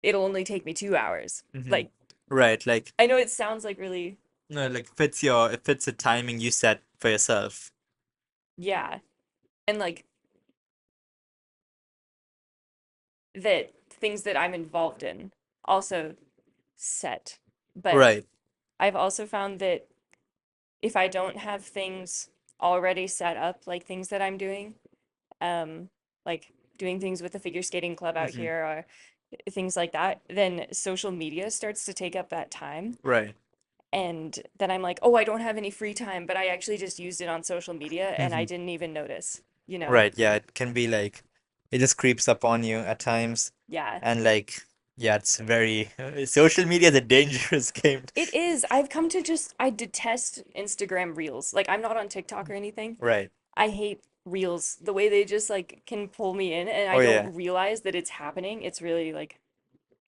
B: it'll only take me 2 hours.
A: Mm-hmm.
B: Like,
A: Right. Like
B: I know it sounds like really,
A: no, like it fits the timing you set for yourself.
B: yeah. And like that things that I'm involved in also set. But
A: Right.
B: I've also found that if I don't have things already set up, like things that I'm doing, like doing things with the figure skating club out
A: Mm-hmm.
B: here or things like that, then social media starts to take up that time.
A: Right.
B: And then I'm like, oh, I don't have any free time, but I actually just used it on social media and I
A: Mm-hmm.
B: didn't even notice, you know?
A: Right. Yeah. It can be like it just creeps up on you at times,
B: Yeah.
A: and like yeah, it's very social media is a dangerous game.
B: It is. I've come to just, I detest Instagram Reels. Like, I'm not on TikTok or anything.
A: Right.
B: I hate Reels, the way they just like can pull me in and I
A: Oh yeah.
B: don't realize that it's happening. It's really like,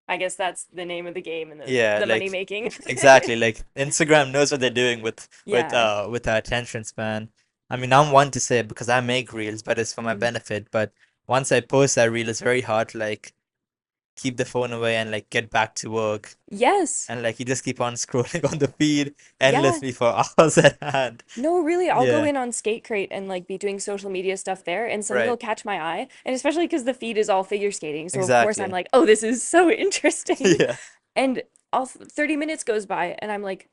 B: I guess that's the name of the game and
A: Yeah.
B: the money
A: Like
B: making.
A: exactly. Like Instagram knows what they're doing
B: Yeah.
A: with our attention span. I mean, I'm one to say it because I make reels, but it's for my
B: Mhm.
A: benefit. But once I post that reel, it's very hard to like keep the phone away and like get back to work.
B: Yes.
A: And like you just keep on scrolling on the feed
B: Yeah.
A: endlessly for hours at hand.
B: No, really, I'll go
A: Yeah,
B: in on Skate Crate and like be doing social media stuff there, and something will
A: right.
B: catch my eye. And especially because the feed is all figure skating. So, of course, I'm
A: Exactly.
B: like, oh, this is so interesting.
A: Yeah,
B: And 30 minutes goes by, and I'm like,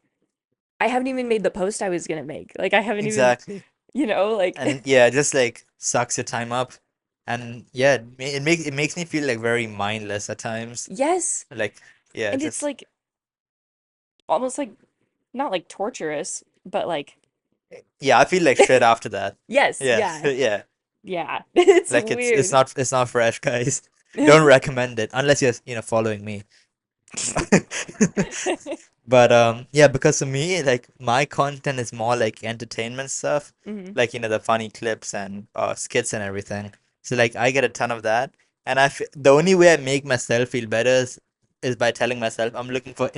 B: I haven't even made the post I was gonna make. Like, I haven't even,
A: exactly.
B: like,
A: And yeah, it just like sucks your time up. And yeah, it makes me feel like very mindless at times.
B: yes.
A: Like yeah,
B: And it's
A: just
B: like almost like not like torturous, but like,
A: yeah, I feel like shit after that.
B: yes,
A: Yeah,
B: yeah,
A: yeah.
B: yeah. It's
A: Like it's
B: weird.
A: not fresh, guys. Don't recommend it unless you're following me. But yeah, because for me, like my content is more like entertainment stuff,
B: Hmm.
A: like the funny clips and skits and everything. So like I get a ton of that, and the only way I make myself feel better is by telling myself I'm looking for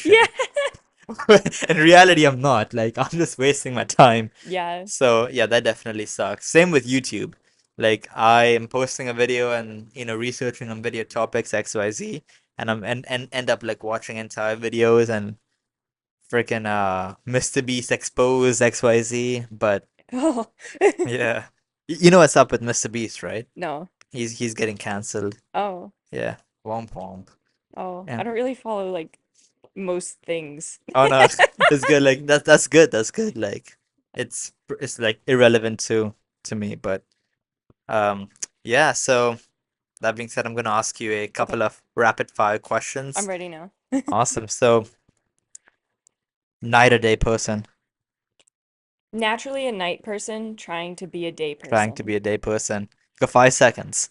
B: Yeah.
A: inspiration. In reality, I'm not. Like I'm just wasting my time.
B: Yeah.
A: So yeah, that definitely sucks. Same with YouTube. Like I am posting a video and researching on video topics XYZ, and and end up like watching entire videos and freaking Mr. Beast expose XYZ. But
B: Oh.
A: yeah, you know what's up with Mr. Beast, right?
B: No.
A: He's getting cancelled.
B: Oh.
A: Yeah, womp womp.
B: Oh. I
A: And
B: don't really follow like most things.
A: oh no, it's good. Like that's good. That's good. Like it's like irrelevant to me, but um yeah. So that being said, I'm gonna ask you a
B: Okay.
A: couple of rapid fire
B: I'm
A: questions.
B: ready now.
A: Awesome. So night or day person,
B: Naturally a night person trying to be a day
A: trying to
B: person.
A: be a day person. You got 5 seconds.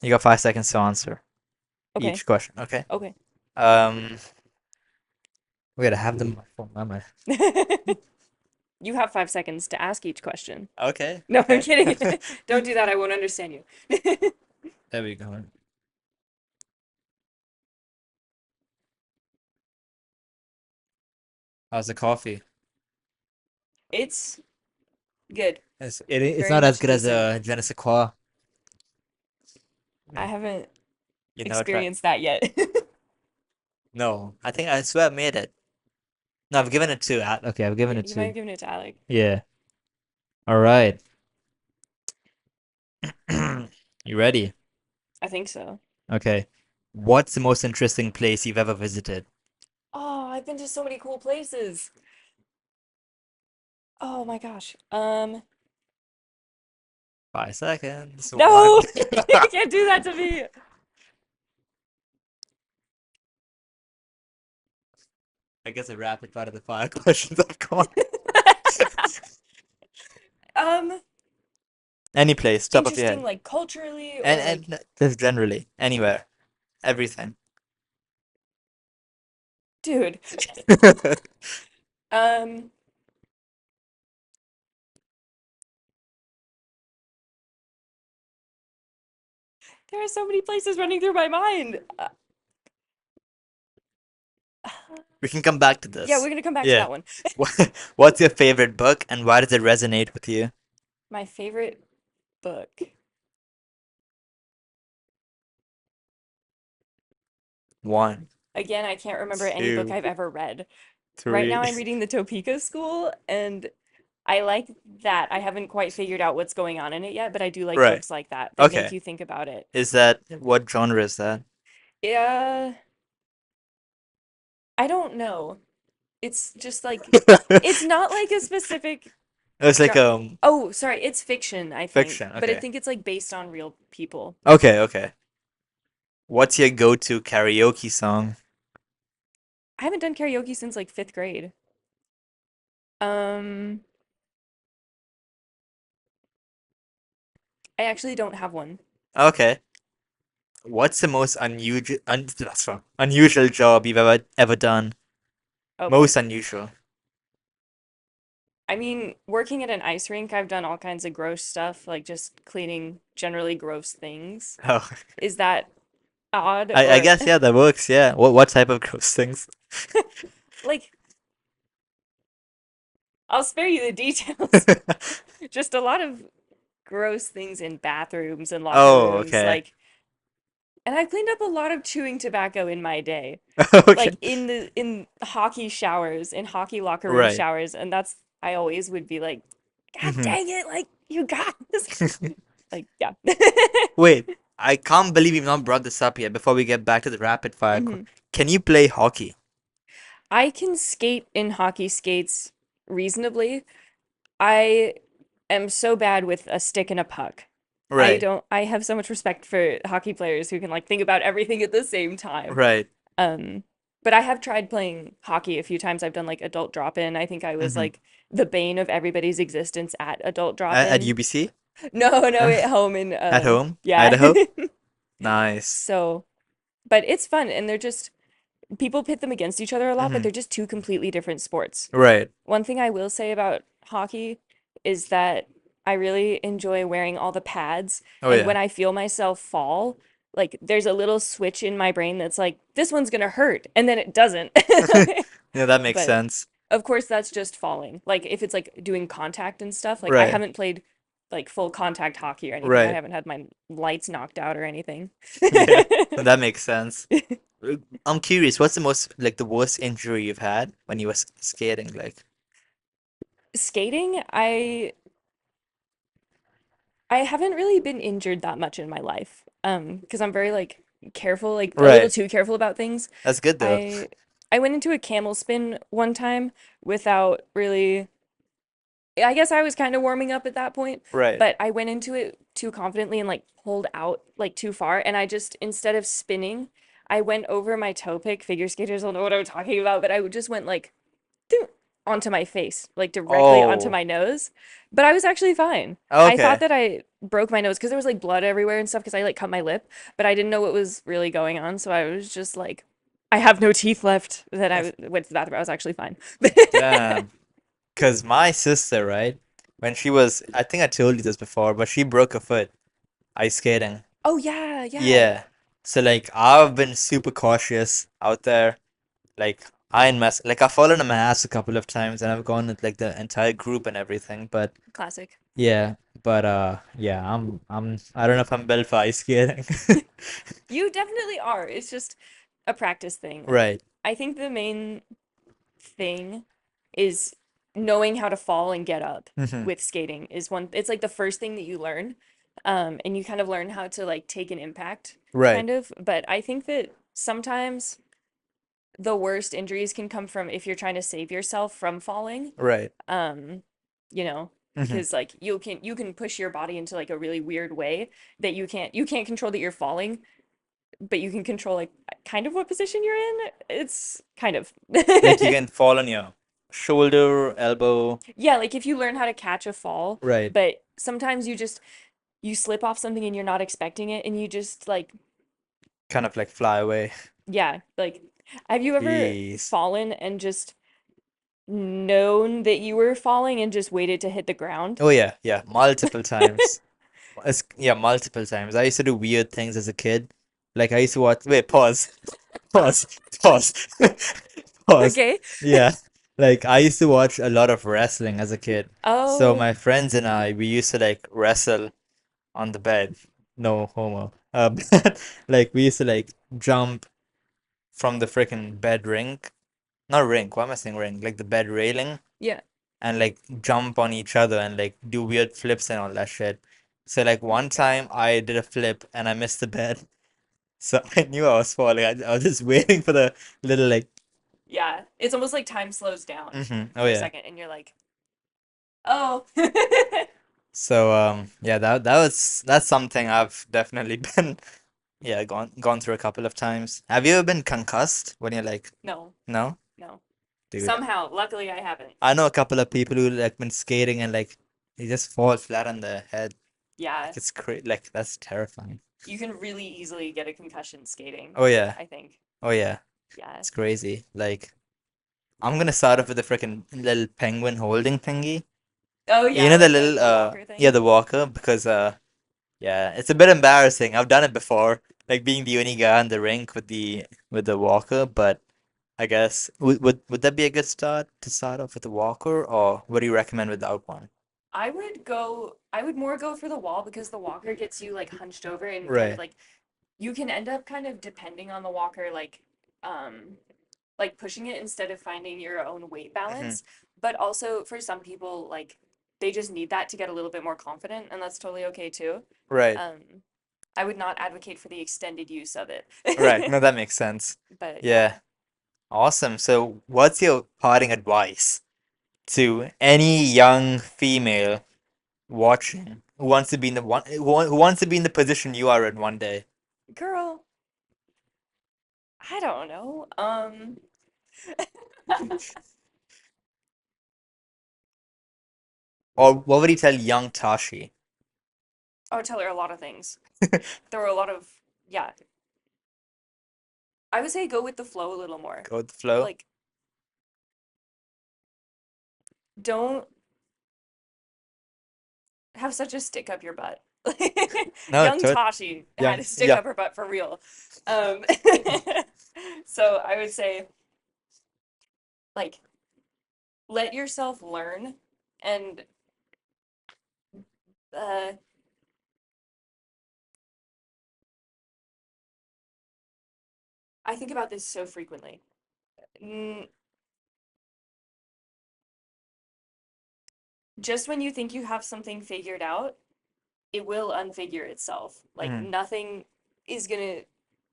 A: You got 5 seconds to answer
B: Okay.
A: each question. Okay.
B: Okay.
A: Um, we gotta have them on my phone. Am I?
B: You have 5 seconds to ask each question.
A: Okay.
B: No, I'm
A: Okay.
B: kidding. Don't do that. I won't understand you.
A: There we go. How's the coffee?
B: It's good.
A: It's
B: Very
A: not as
B: much
A: good as
B: decent.
A: Je ne sais quoi.
B: I haven't
A: You never tried?
B: experienced that yet.
A: No, I swear I made it. No, I've given it two. Okay, I've given
B: Yeah,
A: it
B: you might
A: two.
B: have given it to Alec.
A: Yeah. All right. You ready?
B: I think so.
A: Okay. What's the most interesting place you've ever visited?
B: Oh, I've been to so many cool places. Oh my gosh.
A: 5 seconds. One.
B: No, you can't do that to me.
A: I guess a rapid fire of the fire questions I've gone.
B: Um,
A: Any place, top of your
B: interesting,
A: head.
B: like culturally or like,
A: And just generally, anywhere, everything.
B: dude. Um, there are so many places running through my mind.
A: We can come back to
B: Yeah,
A: this.
B: we're gonna come back to
A: Yeah.
B: that one.
A: What's your favorite book and why does it resonate with you?
B: My favorite book.
A: One,
B: Again, I can't remember any book
A: two,
B: I've ever read. Right
A: three.
B: now, I'm reading the Topeka School, and I like that. I haven't quite figured out what's going on in it yet, but I do like
A: Right.
B: books like that that make
A: Okay.
B: you think about it.
A: Is that what genre is that?
B: Yeah, I don't know. It's just like it's not like a specific
A: It's like
B: genre. Oh, sorry, it's fiction, I think,
A: fiction.
B: but I
A: Okay.
B: think it's like based on real people.
A: Okay, okay. What's your go-to karaoke song?
B: I haven't done karaoke since like fifth grade. Um, I actually don't have one.
A: Okay. What's the most unusual job you've ever done?
B: Oh boy.
A: Most unusual.
B: I mean, working at an ice rink, I've done all kinds of gross stuff, like just cleaning generally gross things.
A: Oh,
B: Is that odd
A: I
B: or
A: guess yeah, that works. Yeah. What type of gross things?
B: like I'll spare you the details. Just a lot of gross things in bathrooms and locker
A: Oh,
B: rooms,
A: okay.
B: like And I cleaned up a lot of chewing tobacco in my day.
A: Okay.
B: Like in hockey showers, in hockey locker room
A: Right.
B: showers, and that's I always would be like, God
A: Hmm.
B: dang it, like you guys. Like, yeah.
A: Wait, I can't believe you've not brought this up yet before we get back to the rapid fire.
B: Mhm.
A: Can you play hockey?
B: I can skate in hockey skates reasonably. I am so bad with a stick and a puck.
A: Right.
B: I have so much respect for hockey players who can like think about everything at the same time.
A: Right.
B: Um, but I have tried playing hockey a few times. I've done like adult drop-in. I think I was
A: Hmm.
B: like the bane of everybody's existence at adult
A: At
B: drop-in.
A: UBC?
B: No, no, at home in
A: At home?
B: yeah.
A: Idaho? Nice.
B: So, but it's fun and they're just people pit them against each other a lot, but
A: Hmm.
B: they're just two completely different sports.
A: Right.
B: One thing I will say about hockey is that I really enjoy wearing all the pads,
A: Oh
B: and
A: yeah.
B: when I feel myself fall, like there's a little switch in my brain that's like, this one's gonna hurt, and then it doesn't.
A: Yeah, that makes
B: But
A: sense.
B: of course, that's just falling. Like if it's like doing contact and stuff, like I
A: Right.
B: haven't played like full contact hockey or anything. I
A: Right.
B: haven't had my lights knocked out or anything.
A: Yeah. That makes sense. I'm curious, what's the most like the worst injury you've had when you were skating? Like,
B: Skating, I haven't really been injured that much in my life. Because I'm very like careful, like a little
A: right.
B: too careful about things.
A: That's good though.
B: I I went into a camel spin one time without really I guess I was kind of warming up at that point,
A: Right.
B: but I went into it too confidently and like pulled out like too far and I just instead of spinning, I went over my toe pick. Figure skaters will know what I'm talking about, but I just went like ding, onto my face, like directly onto
A: Oh.
B: my nose. But I was actually fine. I thought
A: Okay.
B: that I broke my nose because there was like blood everywhere and stuff because I like cut my lip, but I didn't know what was really going on. So I was just like, I have no teeth left. Then I went to the bathroom. I was actually fine.
A: Damn. Because my sister, right, when she was, I think I told you this before, but she broke her foot ice skating.
B: Oh yeah, yeah.
A: Yeah. So like I've been super cautious out there. Like I ain't mess like I've fallen on my ass a couple of times and I've gone with like the entire group and everything. But
B: Classic.
A: yeah, but yeah, I don't know if I'm built for ice skating.
B: You definitely are. It's just a practice thing.
A: Right.
B: I think the main thing is knowing how to fall and get up
A: Hmm.
B: with skating is one it's like the first thing that you learn. And you kind of learn how to like take an impact
A: Right.
B: kind of. But I think that sometimes the worst injuries can come from if you're trying to save yourself from falling.
A: Right.
B: Um, you know,
A: Hmm.
B: because like you can push your body into like a really weird way that you can't control that you're falling, but you can control like kind of what position you're in. It's kind of
A: Like you can fall on your shoulder, elbow.
B: yeah, like if you learn how to catch a fall,
A: Right.
B: but sometimes you slip off something and you're not expecting it and you just like
A: Kind of like fly away.
B: yeah, like have you ever
A: Jeez.
B: fallen and just known that you were falling and just waited to hit the ground?
A: Oh yeah, yeah, multiple times. Yeah, multiple times. I used to do weird things as a kid. Like I used to watch. Wait, pause, pause, pause, pause.
B: Okay.
A: Yeah, like I used to watch a lot of wrestling as a kid. So
B: Oh,
A: my friends and I, we used to like wrestle on the bed. No homo. But like we used to like jump from the freaking bed rink. Not rink. Why am I saying rink? Like the bed railing
B: yeah.
A: and like jump on each other and like do weird flips and all that shit. So like one time I did a flip and I missed the bed. So I knew I was falling. I was just waiting for the little like
B: Yeah. It's almost like time slows down
A: Oh
B: for a
A: yeah.
B: second and you're like, "Oh."
A: So yeah, that's something I've definitely been yeah, gone through a couple of times. Have you ever been concussed when you're like
B: No.
A: no?
B: No.
A: Dude,
B: Somehow, luckily I haven't.
A: I know a couple of people who like been skating and like they just fall flat on their head.
B: Yeah.
A: Like it's cra like that's terrifying.
B: You can really easily get a concussion skating,
A: Oh yeah.
B: I think.
A: Oh yeah.
B: Yeah.
A: It's crazy. Like I'm gonna start off with the freaking little penguin holding thingy.
B: Oh
A: You
B: yeah,
A: know the
B: like the
A: little
B: the walker
A: yeah,
B: thing.
A: the walker because yeah, it's a bit embarrassing. I've done it before, like being the only guy on the rink with the walker, but I guess would that be a good start to start off with the walker or what do you recommend without one?
B: I would more go for the wall because the walker gets you like hunched over and kind of
A: Right.
B: like you can end up kind of depending on the walker, like pushing it instead of finding your own weight
A: Hmm.
B: balance. But also for some people, like they just need that to get a little bit more confident, and that's totally okay too.
A: Right.
B: Um, I would not advocate for the extended use of
A: Right.
B: it.
A: No, that makes sense.
B: But yeah.
A: Yeah. Awesome. So, what's your parting advice to any young female watching who wants to be in the one who wants to be in the position you are in one day?
B: Girl, I don't know.
A: Or what would you tell young Tashi?
B: I would tell her a lot of things. There were a lot of, yeah, I would say go with the flow a little more.
A: Go with the flow?
B: Like, don't have such a stick up your butt.
A: No,
B: Young
A: to
B: Tashi had
A: young.
B: a stick
A: Yeah.
B: up her butt for real. Um, so I would say, like, let yourself learn. And uh, I think about this so frequently. Mm, just when you think you have something figured out, it will unfigure itself. Like,
A: Mhm.
B: nothing is gonna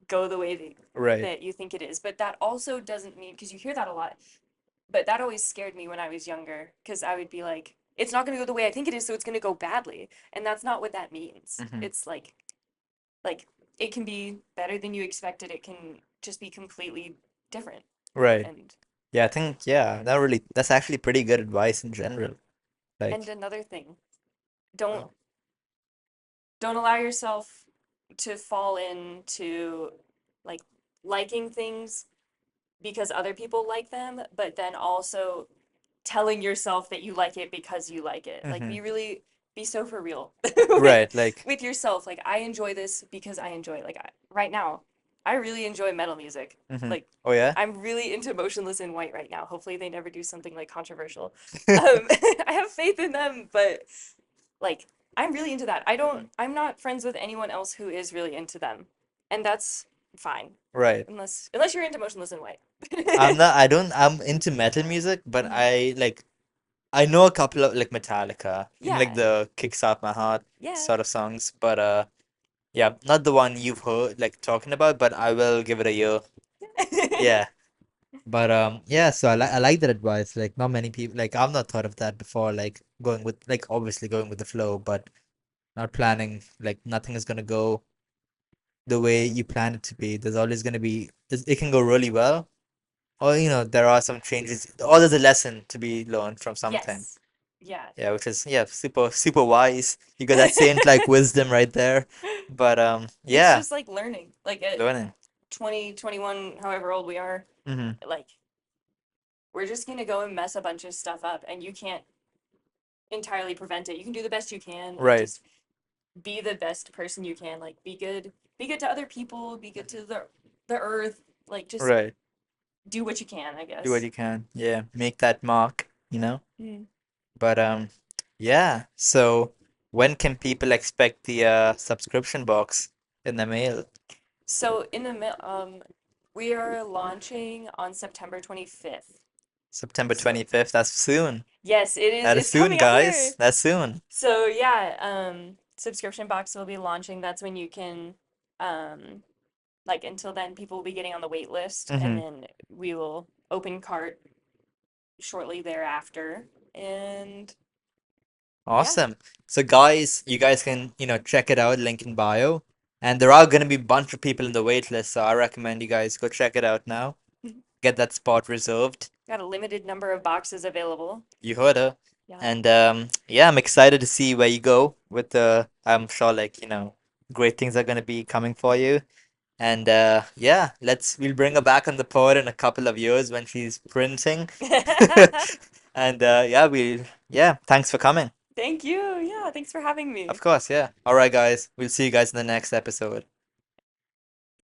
B: go the way
A: Right.
B: that you think it is. But that also doesn't mean, because you hear that a lot, but that always scared me when I was younger, because I would be like, it's not going to go the way I think it is, so it's going to go badly. And that's not what that means.
A: Hmm.
B: It's like it can be better than you expected. It can just be completely different.
A: Right.
B: And
A: Yeah, I think that's actually pretty good advice in general.
B: and
A: Like,
B: another thing, don't
A: oh,
B: don't allow yourself to fall into like liking things because other people like them, but then also telling yourself that you like it because you like it. Like
A: hmm,
B: be so for real with
A: right, like,
B: with yourself. Like I enjoy this because I enjoy it. Right now, I really enjoy metal music.
A: hmm.
B: Like
A: Oh yeah?
B: I'm really into Motionless in White right now. Hopefully they never do something like controversial. I have faith in them, but like I'm really into that.
A: Mhm.
B: I'm not friends with anyone else who is really into them. And that's fine.
A: Right.
B: Unless you're into Motionless in White.
A: I'm into metal music, but
B: Mhm.
A: I know a couple of like Metallica, in like
B: Yeah.
A: the Kicks Out My Heart
B: Yeah.
A: sort of songs, but yeah, not the one you've heard like talking about, but I will give it a year. Yeah. But yeah, so I like that advice. Like not many people like I've not thought of that before, like going with like obviously going with the flow, but not planning like nothing is gonna go the way you plan it to be. There's always gonna be it can go really well, or there are some changes, or there's a lesson to be learned from something.
B: Yes. Yeah.
A: Yeah, which is yeah, super super wise. You got that saint like wisdom right there. But
B: It's
A: yeah,
B: just like learning. Like at
A: learning.
B: 20, 21, however old we are,
A: Hmm.
B: like we're just gonna go and mess a bunch of stuff up and you can't entirely prevent it. You can do the best you can and
A: Right,
B: just be the best person you can. Like be good to other people, be good to the earth. Like just
A: right.
B: do what you can, I
A: Do what
B: guess.
A: you can. Yeah, make that mark.
B: Mm.
A: But yeah. So when can people expect the subscription box in the mail?
B: So we are launching on September 25th.
A: September
B: So
A: 25th. That's soon.
B: yes, it is.
A: That is
B: It's
A: soon,
B: coming up
A: guys.
B: here.
A: That's soon.
B: So yeah, subscription box will be launching. That's when you can, like until then, people will be getting on the wait list, and
A: Hmm.
B: then we will open cart shortly thereafter. And yeah,
A: Awesome. So guys, you guys can, check it out, link in bio. And there are gonna be a bunch of people in the wait list, so I recommend you guys go check it out now. Get that spot reserved.
B: got a limited number of boxes available.
A: You heard her.
B: Yeah.
A: And yeah, I'm excited to see where you go with the I'm sure like, great things are gonna be coming for you. And yeah, we'll bring her back on the pod in a couple of years when she's printing. And yeah, thanks for coming.
B: Thank you. Yeah, thanks for having me.
A: Of course, yeah. All right, guys. We'll see you guys in the next episode.